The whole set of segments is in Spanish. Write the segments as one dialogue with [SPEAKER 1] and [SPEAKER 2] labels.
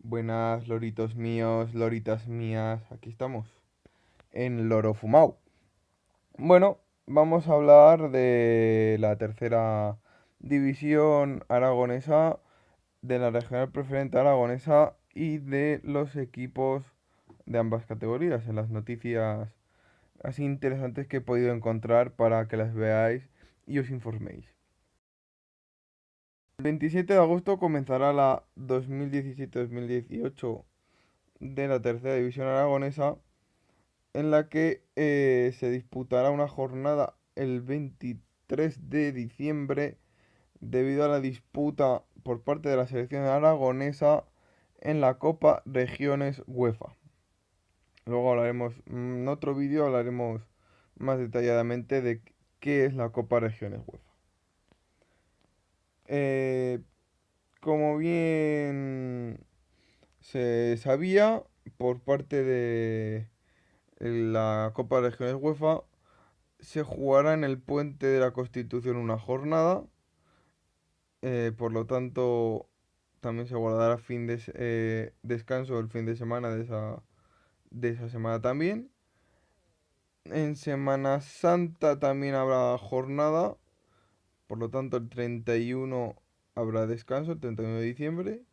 [SPEAKER 1] Buenas, loritos míos, loritas mías, aquí estamos, en Loro Fumao. Bueno, vamos a hablar de la tercera división aragonesa, de la regional preferente aragonesa y de los equipos de ambas categorías, en las noticias así interesantes que he podido encontrar para que las veáis y os informéis. El 27 de agosto comenzará la 2017-2018 de la tercera división aragonesa, en la que se disputará una jornada el 23 de diciembre debido a la disputa por parte de la selección aragonesa en la Copa Regiones UEFA. Luego hablaremos, en otro vídeo hablaremos más detalladamente de qué es la Copa Regiones UEFA. Eh, como bien se sabía, por parte de la Copa Regiones UEFA se jugará en el Puente de la Constitución una jornada, por lo tanto también se guardará descanso el fin de semana de esa semana también. En Semana Santa también habrá jornada, por lo tanto el 31 habrá descanso, el 31 de diciembre.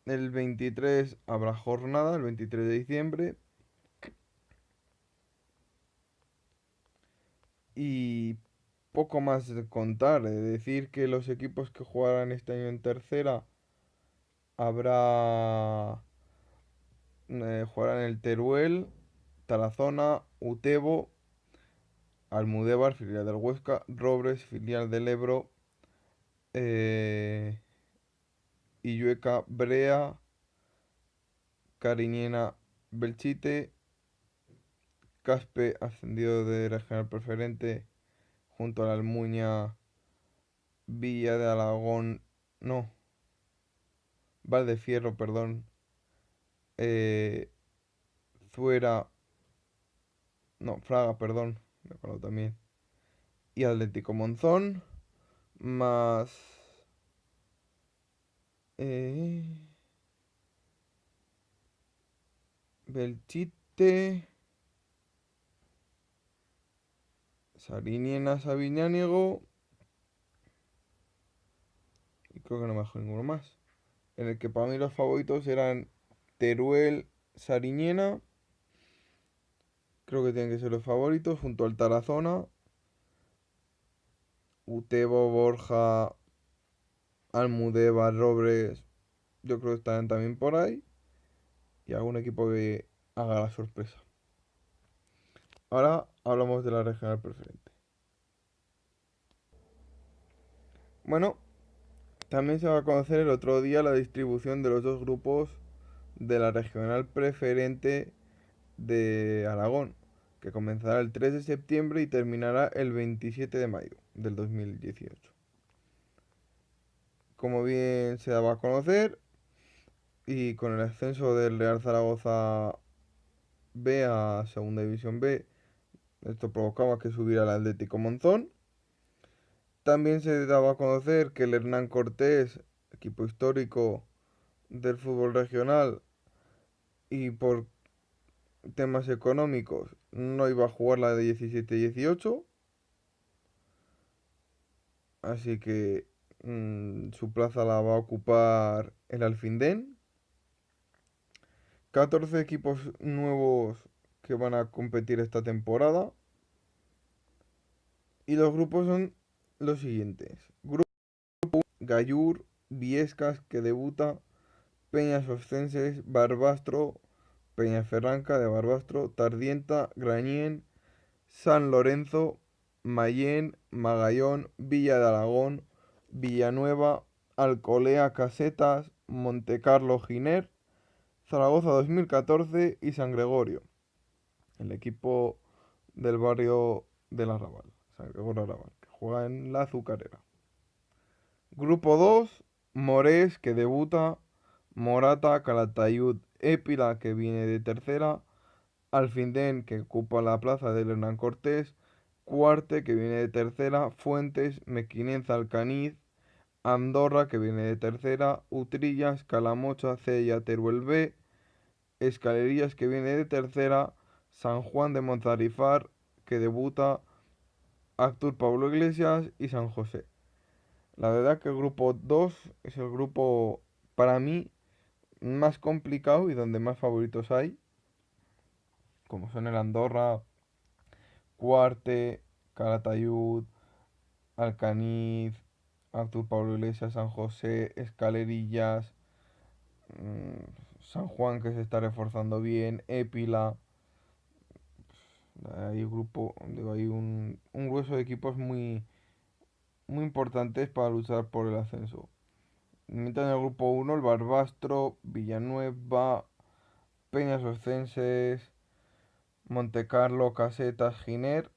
[SPEAKER 1] El 23 habrá jornada, el 23 de diciembre. Y poco más de contar, decir que los equipos que jugarán este año en tercera jugarán el Teruel, Tarazona, Utebo, Almudévar, filial del Huesca, Robres, filial del Ebro, eh, Illueca, Brea, Cariñena, Belchite, Caspe, ascendido de regional preferente, junto a la Almuña, Villa de Alagón, no, Valdefierro, perdón, eh, Zuera, no, Fraga, perdón, me acuerdo también, y Atlético Monzón, más eh, Belchite, Sariñena, Sabiñánigo, y creo que no me dejo ninguno más, en el que para mí los favoritos eran Teruel, Sariñena, creo que tienen que ser los favoritos, junto al Tarazona, Utebo, Borja, Almudévar, Robres, yo creo que estarán también por ahí. Y algún equipo que haga la sorpresa. Ahora hablamos de la regional preferente. Bueno, también se va a conocer el otro día la distribución de los dos grupos de la regional preferente de Aragón, que comenzará el 3 de septiembre y terminará el 27 de mayo del 2018. Como bien se daba a conocer, y con el ascenso del Real Zaragoza B a Segunda División B, esto provocaba que subiera el Atlético Monzón. También se daba a conocer que el Hernán Cortés, equipo histórico del fútbol regional, y por temas económicos no iba a jugar la de 17-18, así que su plaza la va a ocupar el Alfindén. 14 equipos nuevos que van a competir esta temporada. Y los grupos son los siguientes. Grupo Gallur, Viescas, que debuta, Peñas Oscenses, Barbastro, Peñaferranca de Barbastro, Tardienta, Grañén, San Lorenzo, Mayén, Magallón, Villa de Aragón, Villanueva, Alcolea, Casetas, Montecarlo, Giner, Zaragoza 2014 y San Gregorio, el equipo del barrio del Arrabal, San Gregorio Arrabal, que juega en la Azucarera. Grupo 2, Morés, que debuta, Morata, Calatayud, Épila, que viene de tercera, Alfindén, que ocupa la plaza del Hernán Cortés, Cuarte, que viene de tercera, Fuentes, Mequinenza, Alcaniz, Andorra, que viene de tercera, Utrillas, Calamocha, Cella, Teruel B, Escalerillas, que viene de tercera, San Juan de Monzarifar, que debuta, Actur Pablo Iglesias y San José. La verdad que el grupo 2 es el grupo para mí más complicado y donde más favoritos hay, como son el Andorra, Cuarte, Calatayud, Alcaniz, Artur Pablo Iglesias, San José, Escalerillas, San Juan que se está reforzando bien, Épila. Hay grupo, digo, hay un grueso de equipos muy importantes para luchar por el ascenso. Mientras en el grupo uno el Barbastro, Villanueva, Peñas Oscenses, Montecarlo, Casetas, Giner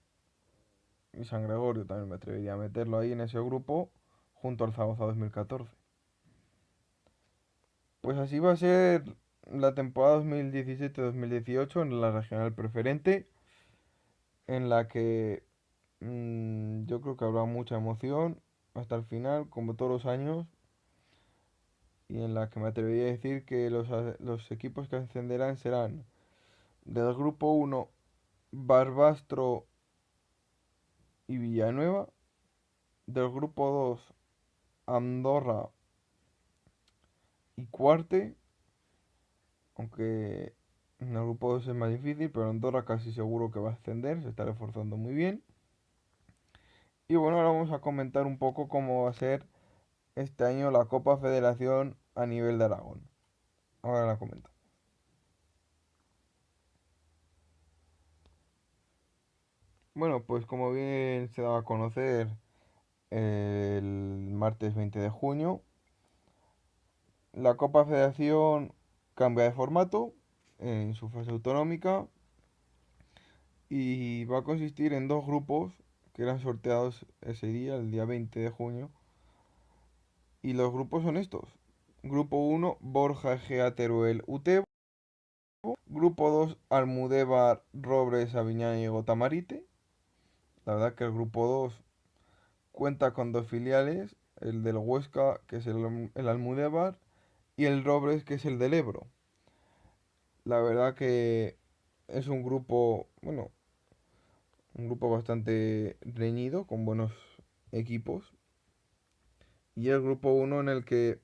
[SPEAKER 1] y San Gregorio. También me atrevería a meterlo ahí en ese grupo junto al Zaragoza 2014. Pues así va a ser la temporada 2017-2018 en la regional preferente, en la que yo creo que habrá mucha emoción hasta el final, como todos los años, y en la que me atrevería a decir que los equipos que ascenderán serán del grupo uno Barbastro y Villanueva, del grupo 2 Andorra y Cuarte, aunque en el grupo 2 es más difícil, pero Andorra casi seguro que va a ascender, se está reforzando muy bien. Y bueno, ahora vamos a comentar un poco cómo va a ser este año la Copa Federación a nivel de Aragón. Ahora la comento. Bueno, pues como bien se daba a conocer el martes 20 de junio, la Copa Federación cambia de formato en su fase autonómica y va a consistir en dos grupos que eran sorteados ese día, el día 20 de junio. Y los grupos son estos. Grupo uno Borja Egea Teruel Utebo. Grupo 2 Almudévar, Robres, Aviñán y Gotamarite. La verdad que el grupo 2 cuenta con dos filiales, el del Huesca, que es el Almudévar, y el Robres, que es el del Ebro. La verdad que es un grupo, bueno, un grupo bastante reñido, con buenos equipos. Y el grupo uno en el que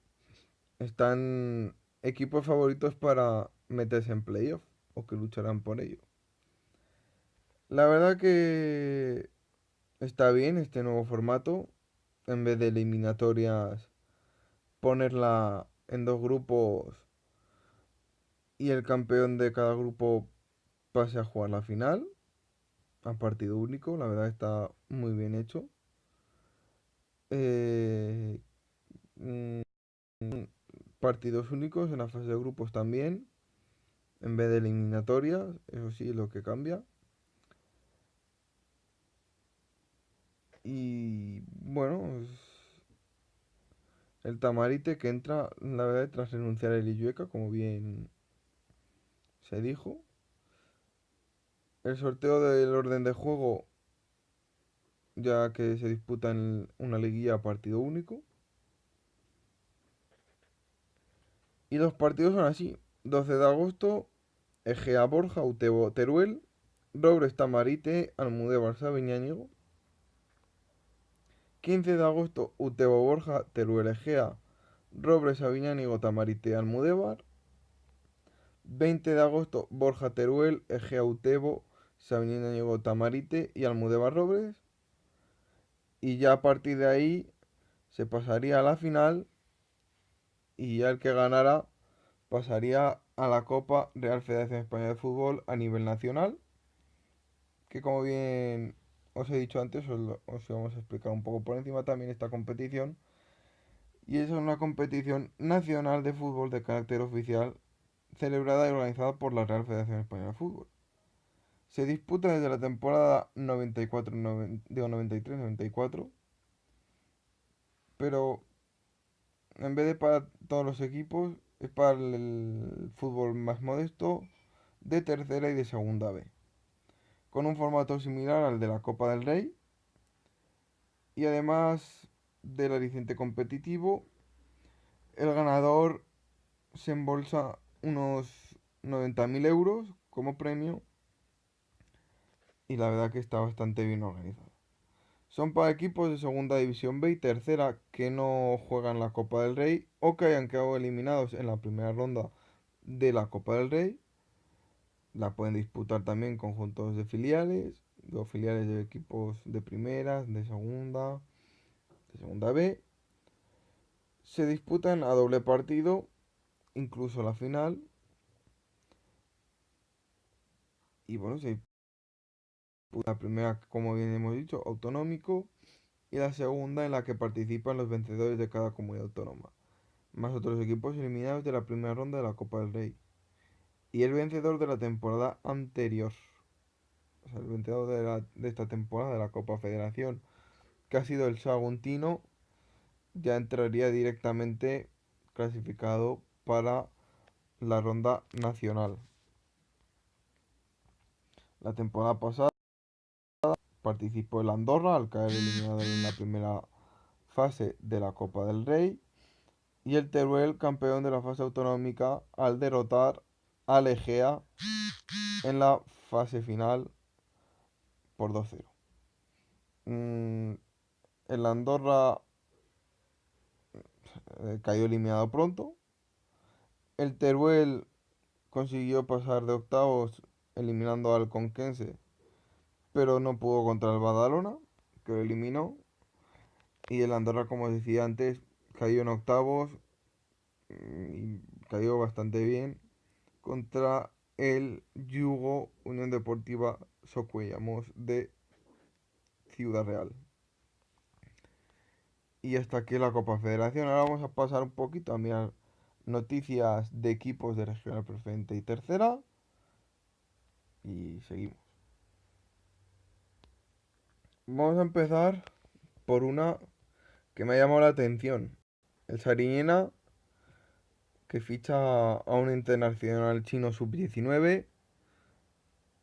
[SPEAKER 1] están equipos favoritos para meterse en playoff, o que lucharán por ello. La verdad que está bien este nuevo formato, en vez de eliminatorias, ponerla en dos grupos y el campeón de cada grupo pase a jugar la final a partido único. La verdad está muy bien hecho. Eh, mm, Partidos únicos en la fase de grupos también, en vez de eliminatorias, eso sí es lo que cambia. Y bueno, el Tamarite que entra, la verdad, tras renunciar a Illueca, como bien se dijo. El sorteo del orden de juego, ya que se disputa en una liguilla a partido único. Y los partidos son así: 12 de agosto, Egea Borja, Utebo Teruel, Robres Tamarite, Almudévar Sabiñánigo. 15 de agosto, Utebo Borja, Teruel Egea, Robres Sabiñánigo, Tamarite, Almudévar. 20 de agosto, Borja Teruel, Egea Utebo, Sabiñánigo, Tamarite y Almudévar Robres. Y ya a partir de ahí se pasaría a la final y ya el que ganara pasaría a la Copa Real Federación Española de Fútbol a nivel nacional, que como bien os he dicho antes, os vamos a explicar un poco por encima también esta competición. Y es una competición nacional de fútbol de carácter oficial, celebrada y organizada por la Real Federación Española de Fútbol. Se disputa desde la temporada 94, digo 93-94, pero en vez de para todos los equipos, es para el fútbol más modesto de tercera y de segunda B, con un formato similar al de la Copa del Rey. Y además del aliciente competitivo. El ganador se embolsa unos 90.000 euros como premio y la verdad que está bastante bien organizado. Son para equipos de Segunda División B y Tercera que no juegan la Copa del Rey o que hayan quedado eliminados en la primera ronda de la Copa del Rey. La pueden disputar también conjuntos de filiales, dos filiales de equipos de primera, de segunda B. Se disputan a doble partido, incluso la final. Y bueno, se disputa la primera, como bien hemos dicho, autonómico, y la segunda en la que participan los vencedores de cada comunidad autónoma, más otros equipos eliminados de la primera ronda de la Copa del Rey. Y el vencedor de la temporada anterior, o sea, el vencedor de esta temporada de la Copa Federación, que ha sido el Saguntino, ya entraría directamente clasificado para la ronda nacional. La temporada pasada participó el Andorra al caer eliminado en la primera fase de la Copa del Rey y el Teruel campeón de la fase autonómica al derrotar al Egea en la fase final por 2-0. El Andorra cayó eliminado pronto. El Teruel consiguió pasar de octavos eliminando al Conquense, pero no pudo contra el Badalona, que lo eliminó. Y el Andorra, como os decía antes, cayó en octavos y cayó bastante bien contra el Yugo Unión Deportiva Socuellamos de Ciudad Real. Y hasta aquí la Copa Federación. Ahora vamos a pasar un poquito a mirar noticias de equipos de Regional Preferente y Tercera. Y seguimos. Vamos a empezar por una que me ha llamado la atención. El Sariñena, que ficha a un internacional chino sub-19,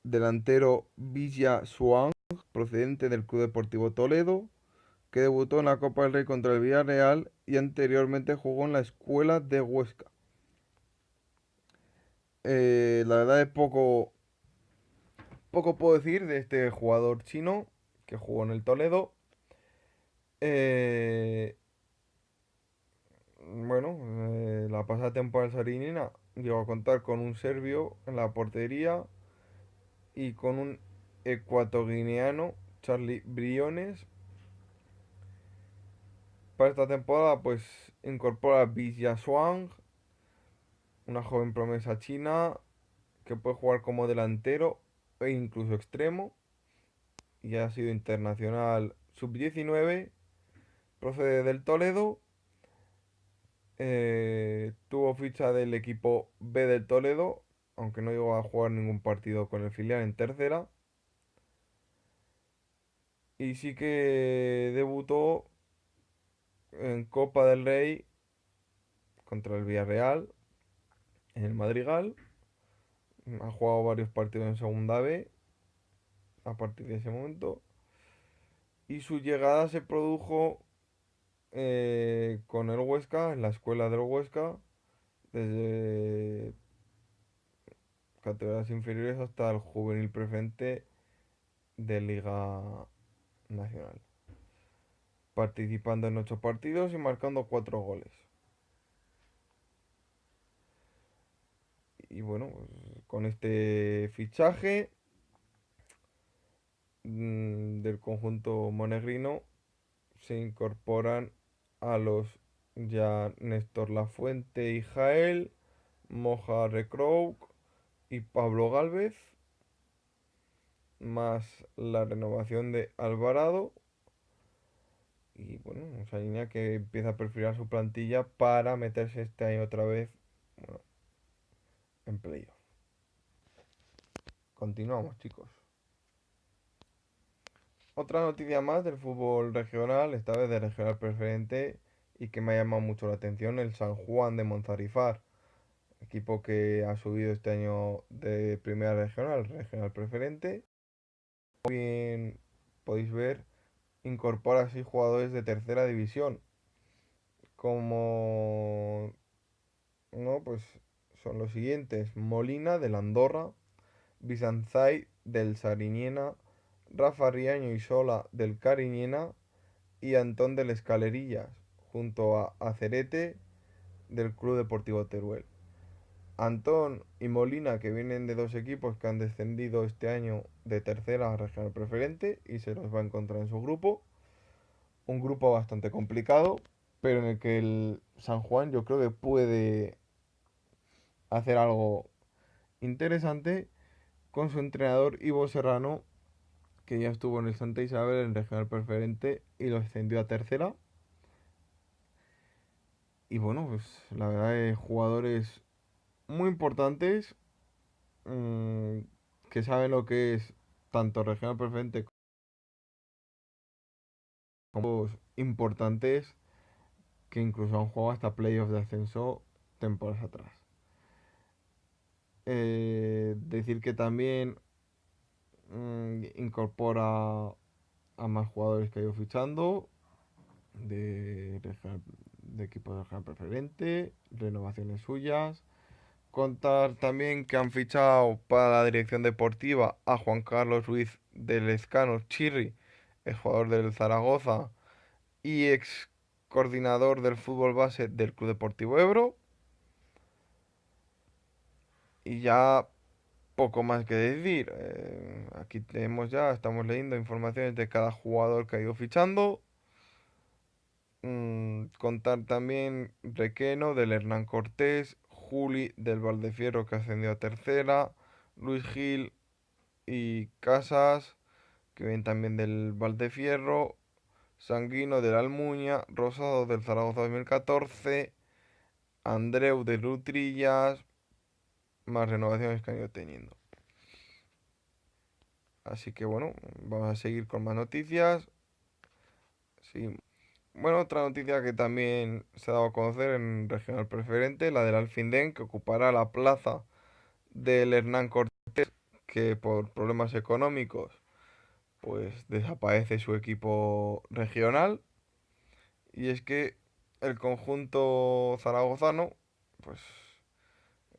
[SPEAKER 1] delantero Villa Xuan, procedente del Club Deportivo Toledo, que debutó en la Copa del Rey contra el Villarreal y anteriormente jugó en la Escuela de Huesca. La verdad es poco puedo decir de este jugador chino que jugó en el Toledo. Eh, bueno, la pasada temporada del Sarinina llegó a contar con un serbio en la portería y con un ecuatoguineano, Charlie Briones. Para esta temporada, pues incorpora a Villa Shuang, una joven promesa china que puede jugar como delantero e incluso extremo. Y ha sido internacional sub-19, procede del Toledo. Tuvo ficha del equipo B del Toledo, aunque no llegó a jugar ningún partido con el filial en tercera. Y sí que debutó en Copa del Rey contra el Villarreal, en el Madrigal. Ha jugado varios partidos en Segunda B a partir de ese momento. Y su llegada se produjo con el Huesca, en la escuela del Huesca, desde categorías inferiores hasta el juvenil preferente de Liga Nacional, participando en 8 partidos y marcando 4 goles. Y bueno, pues, con este fichaje del conjunto monegrino se incorporan a los ya Néstor Lafuente y Jael, Moja Recrouk y Pablo Gálvez, más la renovación de Alvarado. Y bueno, esa línea que empieza a perfilar su plantilla para meterse este año otra vez, bueno, en playoff. Continuamos, chicos. Otra noticia más del fútbol regional, esta vez de regional preferente, y que me ha llamado mucho la atención, el San Juan de Monzarifar, equipo que ha subido este año de primera regional, regional preferente. Como bien podéis ver, incorpora a 6 jugadores de tercera división, como, no, pues son los siguientes: Molina del Andorra, Bizanzai del Sariñena, Rafa Riaño y Sola del Cariñena y Antón del Escalerillas, junto a Acerete del Club Deportivo Teruel. Antón y Molina, que vienen de dos equipos que han descendido este año de tercera a regional preferente y se los va a encontrar en su grupo. Un grupo bastante complicado, pero en el que el San Juan yo creo que puede hacer algo interesante con su entrenador Ivo Serrano, que ya estuvo en el Santa Isabel en regional preferente y lo ascendió a tercera. Y bueno, pues la verdad es jugadores muy importantes, mmm, que saben lo que es tanto regional preferente como importantes, que incluso han jugado hasta playoffs de ascenso temporadas atrás. Decir que también incorpora a más jugadores que ha ido fichando de equipos de regional preferente, renovaciones suyas. Contar también que han fichado para la dirección deportiva a Juan Carlos Ruiz del Lezcano Chirri, el jugador del Zaragoza y ex coordinador del fútbol base del Club Deportivo Ebro. Y ya poco más que decir. Aquí tenemos ya, estamos leyendo informaciones de cada jugador que ha ido fichando. Contar también Requeno del Hernán Cortés, Juli del Valdefierro que ascendió a tercera, Luis Gil y Casas que vienen también del Valdefierro, Sanguino del Almuña, Rosado del Zaragoza 2014, Andreu de Lutrillas, más renovaciones que han ido teniendo. Así que bueno, vamos a seguir con más noticias. Sí. Bueno, otra noticia que también se ha dado a conocer en Regional Preferente, la del Alfindén, que ocupará la plaza del Hernán Cortés, que por problemas económicos pues desaparece su equipo regional. Y es que el conjunto zaragozano pues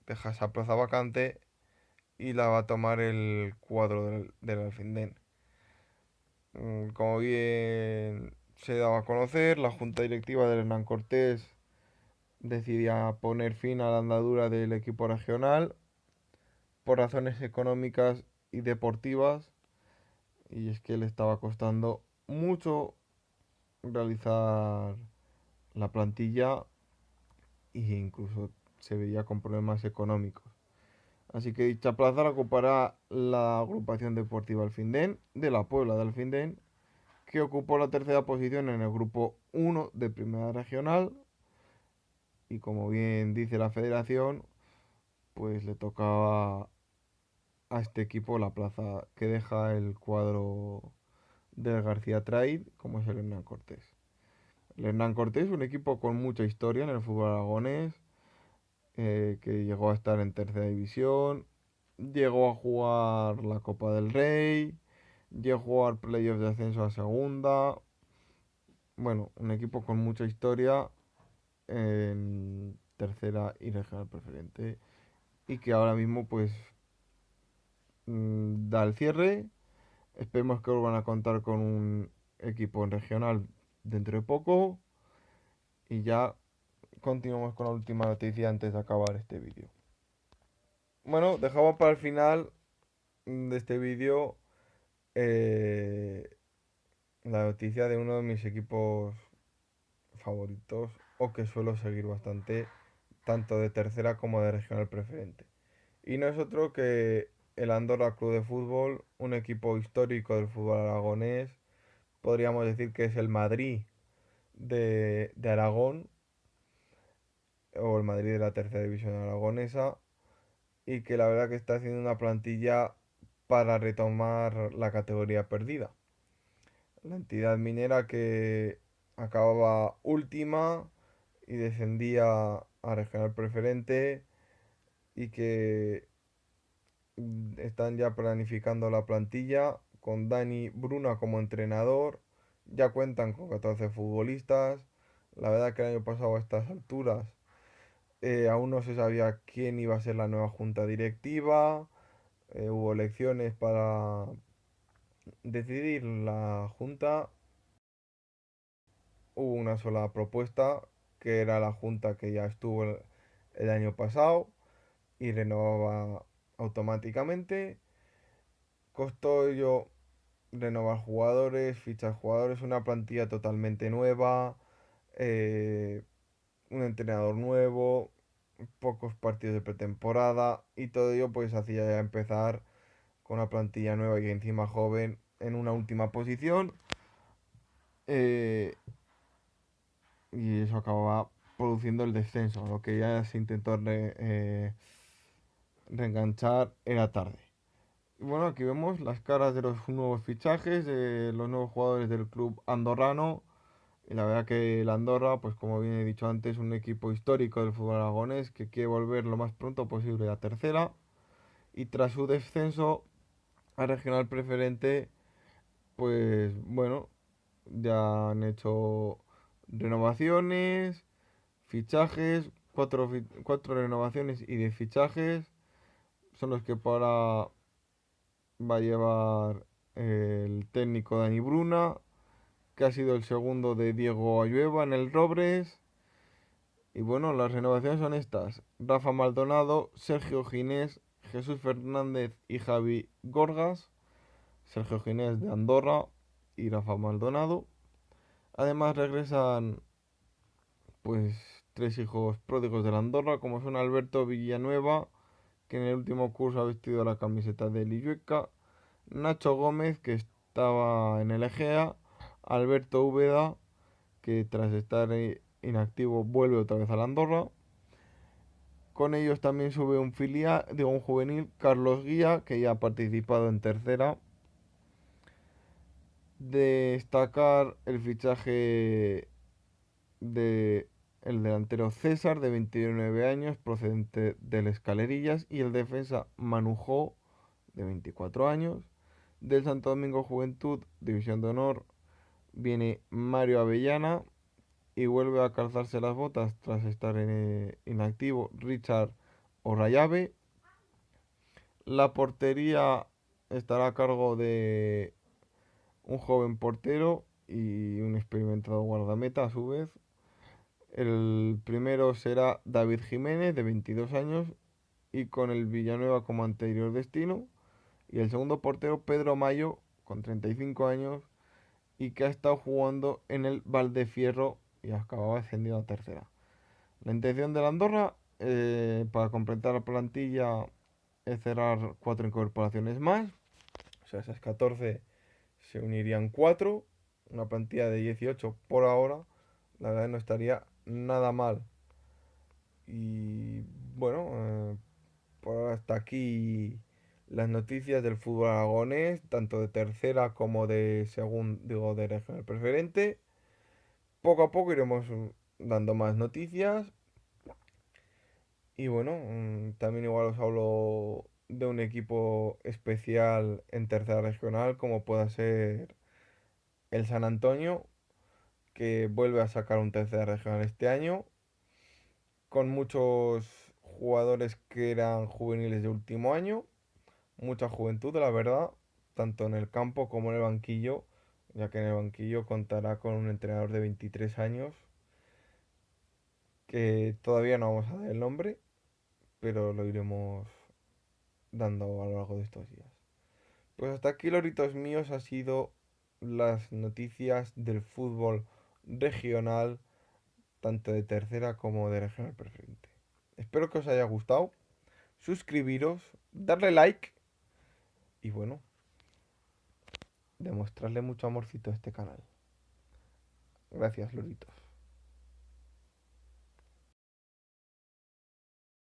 [SPEAKER 1] deja esa plaza vacante y la va a tomar el cuadro del Alfindén. Como bien se daba a conocer, la junta directiva del Hernán Cortés decidía poner fin a la andadura del equipo regional por razones económicas y deportivas, y es que le estaba costando mucho realizar la plantilla e incluso se veía con problemas económicos. Así que dicha plaza la ocupará la agrupación deportiva Alfindén de la Puebla de Alfindén, que ocupó la tercera posición en el grupo 1 de Primera Regional. Y como bien dice la federación, pues le tocaba a este equipo la plaza que deja el cuadro del García Traid, como es el Hernán Cortés. El Hernán Cortés es un equipo con mucha historia en el fútbol aragonés, que llegó a estar en tercera división, llegó a jugar la Copa del Rey, llegó a jugar playoffs de ascenso a segunda. Bueno, un equipo con mucha historia en tercera y regional preferente y que ahora mismo pues da el cierre. Esperemos que vuelvan a contar con un equipo en regional dentro de poco y ya continuamos con la última noticia antes de acabar este vídeo. Bueno, dejamos para el final de este vídeo eh, la noticia de uno de mis equipos favoritos o que suelo seguir bastante, tanto de tercera como de regional preferente. Y no es otro que el Andorra Club de Fútbol, un equipo histórico del fútbol aragonés. Podríamos decir que es el Madrid de Aragón, o el Madrid de la tercera división aragonesa, y que la verdad que está haciendo una plantilla para retomar la categoría perdida. La entidad minera que acababa última y descendía a regional preferente y que están ya planificando la plantilla con Dani Bruna como entrenador Ya cuentan con 14 futbolistas. La verdad que el año pasado a estas alturas aún no se sabía quién iba a ser la nueva junta directiva. Hubo elecciones para decidir la junta. Hubo una sola propuesta, que era la junta que ya estuvo el año pasado y renovaba automáticamente. Costó ello renovar jugadores, fichar jugadores, una plantilla totalmente nueva, eh, un entrenador nuevo, pocos partidos de pretemporada y todo ello pues hacía ya empezar con una plantilla nueva y encima joven en una última posición, eh, y eso acababa produciendo el descenso. Lo que ya se intentó reenganchar era tarde. Y bueno, aquí vemos las caras de los nuevos fichajes, de los nuevos jugadores del club andorrano. Y la verdad que el Andorra, pues como bien he dicho antes, un equipo histórico del fútbol aragonés que quiere volver lo más pronto posible a tercera. Y tras su descenso a regional preferente, pues bueno, ya han hecho renovaciones, fichajes, cuatro renovaciones y 10 fichajes. Son los que para va a llevar el técnico Dani Bruna, que ha sido el segundo de Diego Ayueva en el Robres. Y bueno, las renovaciones son estas: Rafa Maldonado, Sergio Ginés, Jesús Fernández y Javi Gorgas. Sergio Ginés de Andorra y Rafa Maldonado. Además regresan pues tres hijos pródigos de la Andorra, como son Alberto Villanueva, que en el último curso ha vestido la camiseta de Illueca, Nacho Gómez, que estaba en el Egea, Alberto Úbeda, que tras estar inactivo vuelve otra vez a la Andorra. Con ellos también sube un filial, digo un juvenil, Carlos Guía, que ya ha participado en tercera. Destacar el fichaje de el delantero César, de 29 años, procedente del Escalerillas, y el defensa Manujó, de 24 años. Del Santo Domingo Juventud, División de Honor, viene Mario Avellana y vuelve a calzarse las botas tras estar inactivo Richard Orrayave. La portería estará a cargo de un joven portero y un experimentado guardameta a su vez. El primero será David Jiménez, de 22 años, y con el Villanueva como anterior destino. Y el segundo portero, Pedro Mayo, con 35 años, y que ha estado jugando en el Valdefierro y acababa ascendido a tercera. La intención de la Andorra, para completar la plantilla, es cerrar cuatro incorporaciones más. O sea, esas 14 se unirían 4, una plantilla de 18 por ahora. La verdad no estaría nada mal. Y bueno, por ahora hasta aquí las noticias del fútbol aragonés, tanto de tercera como de digo, de regional preferente. Poco a poco iremos dando más noticias. Y bueno, también igual os hablo de un equipo especial en tercera regional, como pueda ser el San Antonio, que vuelve a sacar un tercera regional este año, con muchos jugadores que eran juveniles de último año, mucha juventud, la verdad, tanto en el campo como en el banquillo, ya que en el banquillo contará con un entrenador de 23 años, que todavía no vamos a dar el nombre, pero lo iremos dando a lo largo de estos días. Pues hasta aquí, loritos míos, ha sido las noticias del fútbol regional, tanto de tercera como de regional preferente. Espero que os haya gustado. Suscribiros, darle like y bueno, demostrarle mucho amorcito a este canal. Gracias, loritos.